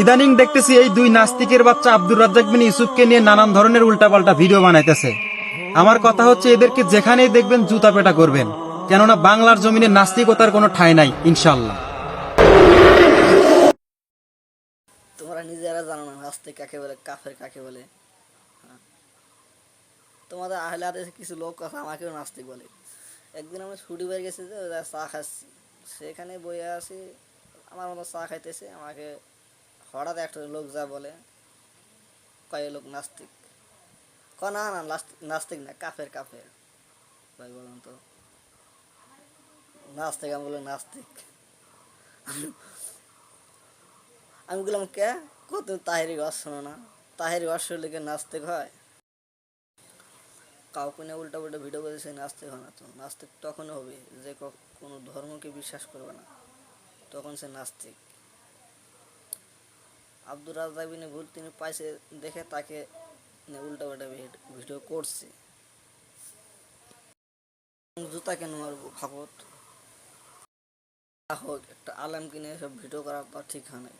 ইদানিং দেখতেছি এই দুই নাস্তিকের বাচ্চা আব্দুর রাজ্জাক বিন ইউসুফকে নিয়ে নানান ধরনের উল্টাপাল্টা ভিডিও বানাইতেছে। আমার কথা হচ্ছে এদেরকে যেখানেই দেখবেন জুতা পেটা করবেন, কেননা বাংলার জমিনে নাস্তিকতার কোনো ঠাঁই নাই ইনশাল্লাহ। তোমরা নিজেরা জানো না নাস্তিক কাকে বলে, কাফের কাকে বলে। তোমাদের আহলে হাদিসে কিছু লোক আছে আমাকেও নাস্তিক বলে। একদিন আমি ছুটি বের গেছি, যে চা খাচ্ছি, সেখানে বইয়ে আছি, আমার মতো চা খাইতেছে, আমাকে হঠাৎ একটা লোক যা বলে, কয় লোক নাস্তিক। না না, নাস্তিক না, কাফের কাফের। ভাই বলুন তো, নাস্তিক? আমি বললাম নাস্তিক। আমি বললাম কে? কত তাহেরি গাছ শোনো না? তাহেরি গাছ শুনলে কি নাস্তিক হয়? কাউকে নিয়ে উল্টা উল্টা ভিডিও করে সে নাস্তিক হয় না। তো নাস্তিক তখন হবে যে কোনো ধর্মকে বিশ্বাস করবে না, তখন সে নাস্তিক। আব্দুর রাজ্জাক বিন ভুল তিনি পাইছে দেখে তাকে নিয়ে উল্টা উল্টা ভিডিও করছে। জুতা কেন মারবো ভাগত? হোক একটা আলেম কিনে সব ভিডিও করা তো ঠিক হয় নাই।